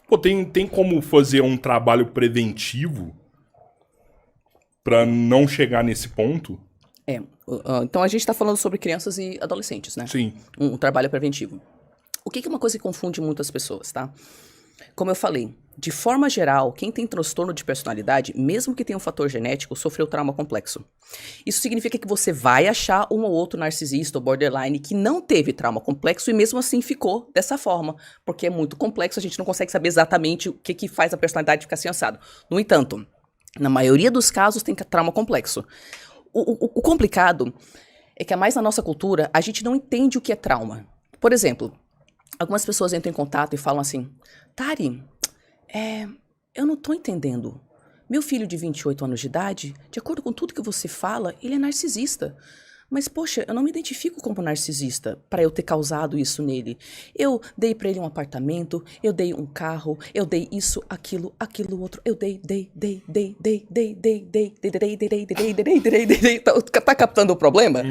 Pô, tem como fazer um trabalho preventivo pra não chegar nesse ponto? Então a gente está falando sobre crianças e adolescentes, né? Sim. Um trabalho preventivo. O que é uma coisa que confunde muitas pessoas, tá? Como eu falei, de forma geral, quem tem transtorno de personalidade, mesmo que tenha um fator genético, sofreu trauma complexo. Isso significa que você vai achar um ou outro narcisista ou borderline que não teve trauma complexo e mesmo assim ficou dessa forma, porque é muito complexo, a gente não consegue saber exatamente o que faz a personalidade ficar assim assado. No entanto, na maioria dos casos tem trauma complexo. O complicado é que, a mais na nossa cultura, a gente não entende o que é trauma. Por exemplo, algumas pessoas entram em contato e falam assim: Tari, eu não tô entendendo. Meu filho de 28 anos de idade, de acordo com tudo que você fala, ele é narcisista. Mas, poxa, eu não me identifico como narcisista para eu ter causado isso nele. Eu dei para ele um apartamento, eu dei um carro, eu dei isso, aquilo outro. Eu dei. Tá captando o problema?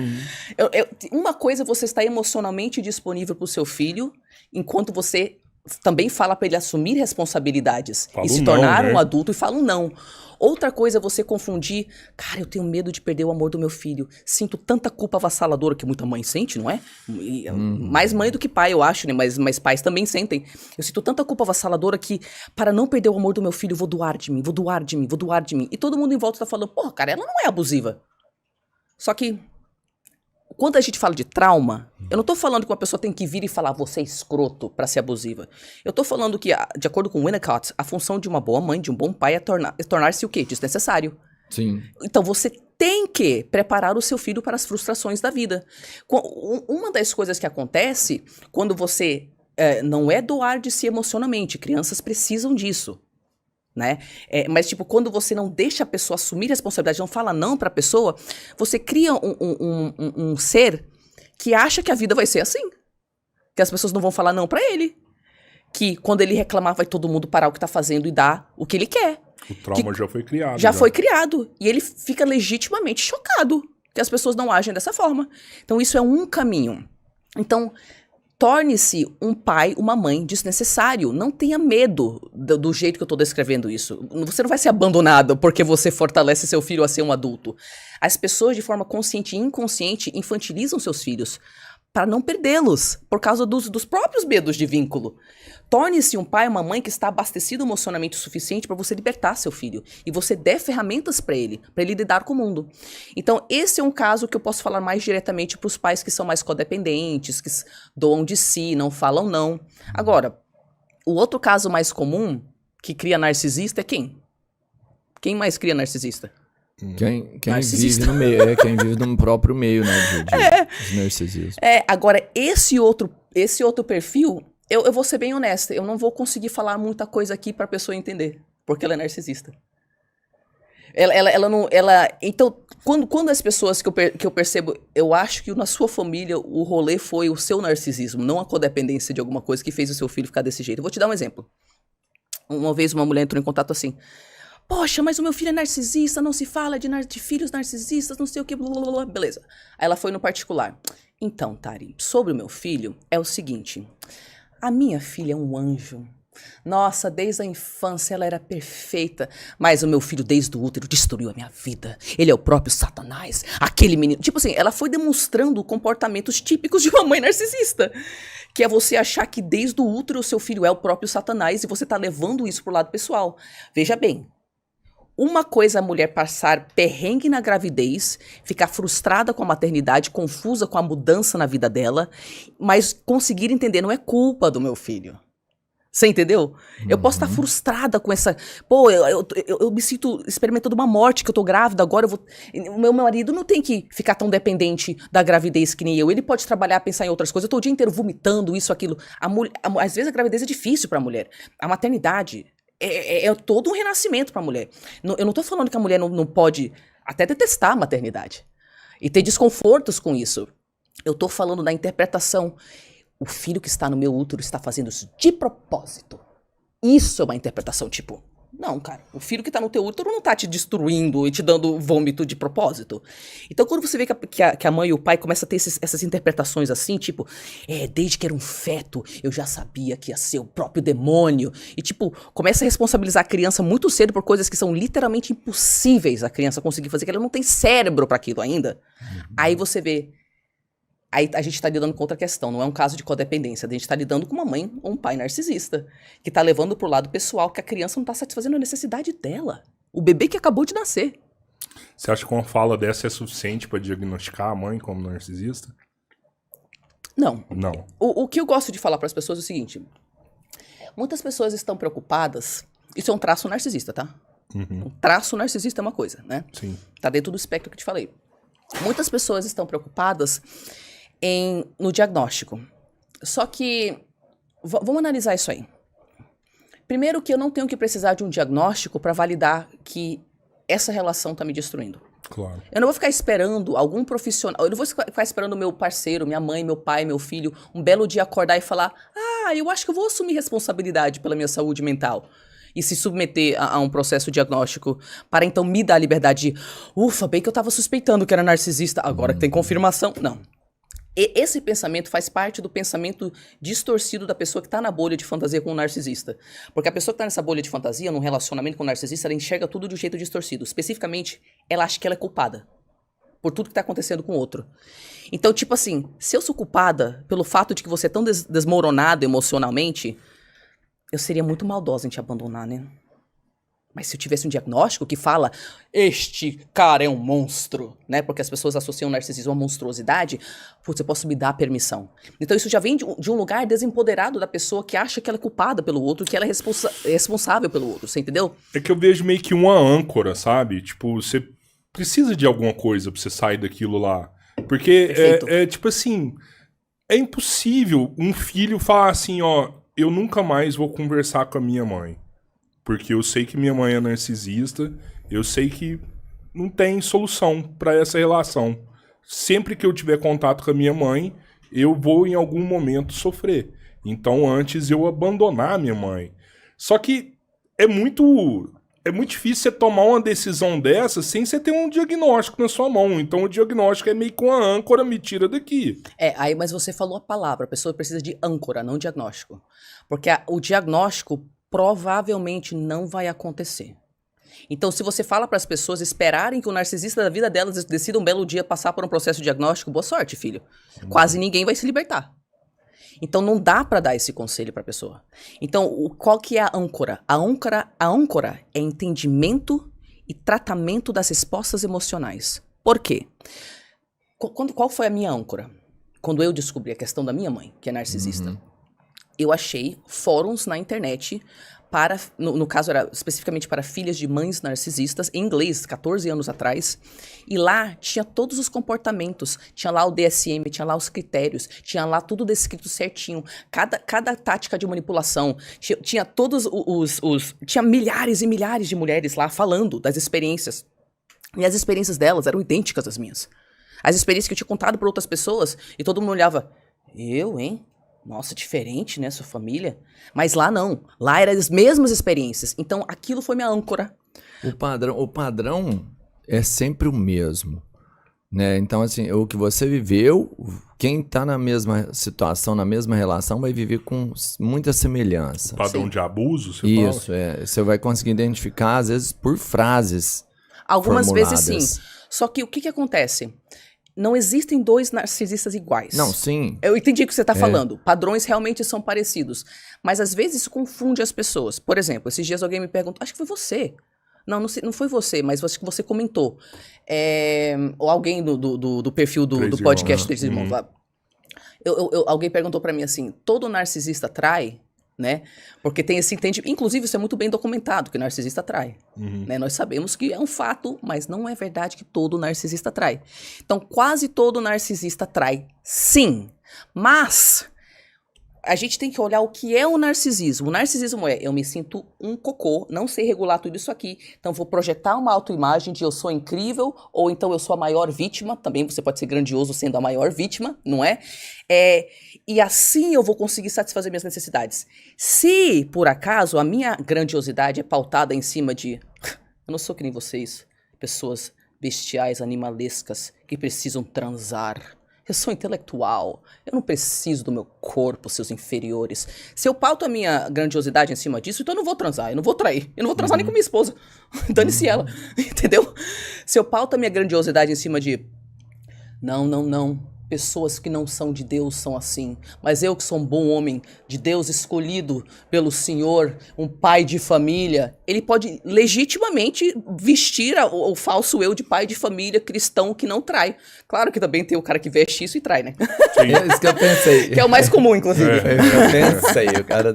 Uma coisa é você estar emocionalmente disponível pro seu filho, enquanto você também fala para ele assumir responsabilidades Fala e se um tornar não, né? um adulto e fala um não. Outra coisa é você confundir, cara, eu tenho medo de perder o amor do meu filho. Sinto tanta culpa avassaladora que muita mãe sente, não é? Mais mãe do que pai, eu acho, né? Mas pais também sentem. Eu sinto tanta culpa avassaladora que, para não perder o amor do meu filho, vou doar de mim, vou doar de mim, vou doar de mim. E todo mundo em volta tá falando, porra, cara, ela não é abusiva. Só que, quando a gente fala de trauma, eu não tô falando que uma pessoa tem que vir e falar você é escroto pra ser abusiva. Eu tô falando que, de acordo com Winnicott, a função de uma boa mãe, de um bom pai é tornar-se o quê? Desnecessário. Sim. Então você tem que preparar o seu filho para as frustrações da vida. Uma das coisas que acontece quando você não é doar de si emocionalmente, crianças precisam disso. Né? Mas, tipo, quando você não deixa a pessoa assumir responsabilidade, não fala não pra pessoa, você cria um ser que acha que a vida vai ser assim. Que as pessoas não vão falar não pra ele. Que quando ele reclamar, vai todo mundo parar o que tá fazendo e dar o que ele quer. O trauma já foi criado. Já foi criado. E ele fica legitimamente chocado que as pessoas não agem dessa forma. Então, isso é um caminho. Então, torne-se um pai, uma mãe desnecessário. Não tenha medo do jeito que eu tô descrevendo isso. Você não vai ser abandonado porque você fortalece seu filho a ser um adulto. As pessoas, de forma consciente e inconsciente, infantilizam seus filhos para não perdê-los, por causa dos próprios medos de vínculo. Torne-se um pai, uma mãe que está abastecido emocionalmente o suficiente para você libertar seu filho. E você dê ferramentas para ele lidar com o mundo. Então, esse é um caso que eu posso falar mais diretamente para os pais que são mais codependentes, que doam de si, não falam não. Agora, o outro caso mais comum que cria narcisista é quem? Quem mais cria narcisista? Quem Narcisista. vive no meio, quem vive no próprio meio, né, de narcisismo. Agora, esse outro perfil, eu vou ser bem honesta, eu não vou conseguir falar muita coisa aqui pra pessoa entender, porque ela é narcisista. Então, quando as pessoas que eu percebo, eu acho que na sua família o rolê foi o seu narcisismo, não a codependência de alguma coisa que fez o seu filho ficar desse jeito. Eu vou te dar um exemplo. Uma vez uma mulher entrou em contato assim: poxa, mas o meu filho é narcisista, não se fala de filhos narcisistas, não sei o que, blá, blá, blá. Beleza. Aí ela foi no particular. Então, Tari, sobre o meu filho, é o seguinte: a minha filha é um anjo. Nossa, desde a infância ela era perfeita, mas o meu filho desde o útero destruiu a minha vida. Ele é o próprio Satanás, aquele menino. Tipo assim, ela foi demonstrando comportamentos típicos de uma mãe narcisista. Que é você achar que desde o útero o seu filho é o próprio Satanás e você tá levando isso pro lado pessoal. Veja bem, uma coisa é a mulher passar perrengue na gravidez, ficar frustrada com a maternidade, confusa com a mudança na vida dela, mas conseguir entender, não é culpa do meu filho. Você entendeu? Eu posso estar frustrada com essa... Pô, eu me sinto experimentando uma morte, que eu tô grávida, agora eu vou... O meu marido não tem que ficar tão dependente da gravidez que nem eu. Ele pode trabalhar, pensar em outras coisas. Eu tô o dia inteiro vomitando, isso, aquilo. Às vezes a gravidez é difícil pra mulher. A maternidade é todo um renascimento pra mulher. Eu não tô falando que a mulher não pode até detestar a maternidade e ter desconfortos com isso. Eu tô falando da interpretação. O filho que está no meu útero está fazendo isso de propósito. Isso é uma interpretação, tipo, Não, cara. O filho que tá no teu útero não tá te destruindo e te dando vômito de propósito. Então, quando você vê que a mãe e o pai começam a ter essas interpretações assim, tipo, desde que era um feto, eu já sabia que ia ser o próprio demônio. E, tipo, começa a responsabilizar a criança muito cedo por coisas que são literalmente impossíveis a criança conseguir fazer, que ela não tem cérebro pra aquilo ainda. Aí você vê. Aí a gente tá lidando com outra questão, não é um caso de codependência, a gente tá lidando com uma mãe ou um pai narcisista, que tá levando pro lado pessoal que a criança não tá satisfazendo a necessidade dela. O bebê que acabou de nascer. Você acha que uma fala dessa é suficiente pra diagnosticar a mãe como narcisista? Não. Não. O que eu gosto de falar pras pessoas é o seguinte, muitas pessoas estão preocupadas, isso é um traço narcisista, tá? Um traço narcisista é uma coisa, né? Sim. Tá dentro do espectro que eu te falei. Muitas pessoas estão preocupadas no diagnóstico. Só que, vamos analisar isso aí. Primeiro que eu não tenho que precisar de um diagnóstico para validar que essa relação tá me destruindo. Claro. Eu não vou ficar esperando algum profissional, eu não vou ficar esperando meu parceiro, minha mãe, meu pai, meu filho, um belo dia acordar e falar, eu acho que eu vou assumir responsabilidade pela minha saúde mental. E se submeter a um processo diagnóstico para então me dar a liberdade de, ufa, bem que eu tava suspeitando que era narcisista, agora que tem confirmação. Não. Esse pensamento faz parte do pensamento distorcido da pessoa que tá na bolha de fantasia com o narcisista. Porque a pessoa que tá nessa bolha de fantasia, num relacionamento com o narcisista, ela enxerga tudo de um jeito distorcido. Especificamente, ela acha que ela é culpada por tudo que tá acontecendo com o outro. Então, tipo assim, se eu sou culpada pelo fato de que você é tão desmoronado emocionalmente, eu seria muito maldosa em te abandonar, né? Mas se eu tivesse um diagnóstico que fala, este cara é um monstro, né? Porque as pessoas associam o narcisismo à monstruosidade, putz, eu posso me dar permissão. Então isso já vem de um lugar desempoderado da pessoa que acha que ela é culpada pelo outro, que ela é responsável pelo outro, você entendeu? É que eu vejo meio que uma âncora, sabe? Tipo, você precisa de alguma coisa pra você sair daquilo lá. Porque é tipo assim, é impossível um filho falar assim, ó, eu nunca mais vou conversar com a minha mãe. Porque eu sei que minha mãe é narcisista, eu sei que não tem solução pra essa relação. Sempre que eu tiver contato com a minha mãe, eu vou em algum momento sofrer. Então antes eu abandonar a minha mãe. Só que é muito difícil você tomar uma decisão dessa sem você ter um diagnóstico na sua mão. Então o diagnóstico é meio que uma âncora, me tira daqui. Mas você falou a palavra, a pessoa precisa de âncora, não diagnóstico. Porque o diagnóstico provavelmente não vai acontecer. Então, se você fala para as pessoas esperarem que o narcisista da vida delas decida um belo dia passar por um processo diagnóstico, boa sorte, filho. Quase ninguém vai se libertar. Então, não dá para dar esse conselho para a pessoa. Então, qual que é a âncora? A âncora é entendimento e tratamento das respostas emocionais. Por quê? Qual foi a minha âncora? Quando eu descobri a questão da minha mãe, que é narcisista. Eu achei fóruns na internet para, no caso era especificamente para filhas de mães narcisistas, em inglês, 14 anos atrás, e lá tinha todos os comportamentos, tinha lá o DSM, tinha lá os critérios, tinha lá tudo descrito certinho, cada tática de manipulação, tinha todos tinha milhares e milhares de mulheres lá falando das experiências, e as experiências delas eram idênticas às minhas. As experiências que eu tinha contado para outras pessoas, e todo mundo olhava, eu, hein? Nossa, diferente, né, sua família? Mas lá não. Lá eram as mesmas experiências. Então, aquilo foi minha âncora. O padrão é sempre o mesmo, né? Então, assim, o que você viveu, quem tá na mesma situação, na mesma relação, vai viver com muita semelhança. Padrão de abuso, você Isso, fala? Você vai conseguir identificar, às vezes, por frases Algumas formuladas. vezes, sim. Só que o que acontece? Não existem dois narcisistas iguais. Não, sim. Eu entendi o que você está falando. Padrões realmente são parecidos. Mas às vezes isso confunde as pessoas. Por exemplo, esses dias alguém me perguntou, acho que foi você. Não foi você, mas acho que você comentou. Ou alguém do perfil do podcast Três Irmãos lá. Alguém perguntou para mim assim, todo narcisista trai? Né? Porque tem esse entendimento, inclusive isso é muito bem documentado, que narcisista trai, né? Nós sabemos que é um fato, mas não é verdade que todo narcisista trai. Então quase todo narcisista trai, sim, mas a gente tem que olhar o que é o narcisismo. O narcisismo é, eu me sinto um cocô, não sei regular tudo isso aqui, então vou projetar uma autoimagem de eu sou incrível, ou então eu sou a maior vítima, também você pode ser grandioso sendo a maior vítima, não é? E assim eu vou conseguir satisfazer minhas necessidades. Se, por acaso, a minha grandiosidade é pautada em cima de... Eu não sou que nem vocês, pessoas bestiais, animalescas, que precisam transar. Eu sou intelectual, eu não preciso do meu corpo, seus inferiores. Se eu pauto a minha grandiosidade em cima disso, então eu não vou transar, eu não vou trair. Eu não vou transar nem com minha esposa. Dane-se ela, entendeu? Se eu pauto a minha grandiosidade em cima de... Não. Pessoas que não são de Deus são assim. Mas eu que sou um bom homem, de Deus escolhido pelo Senhor, um pai de família, ele pode legitimamente vestir o falso eu de pai de família cristão que não trai. Claro que também tem o cara que veste isso e trai, né? É isso que eu pensei. Que é o mais comum, inclusive. Eu pensei, o cara...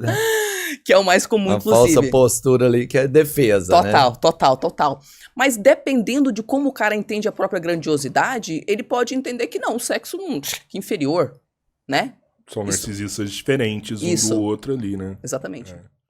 Que é o mais comum, uma inclusive. falsa postura ali que é defesa, Total. Mas dependendo de como o cara entende a própria grandiosidade, ele pode entender que não, o sexo que inferior, né? São narcisistas diferentes um do outro ali, né? Exatamente.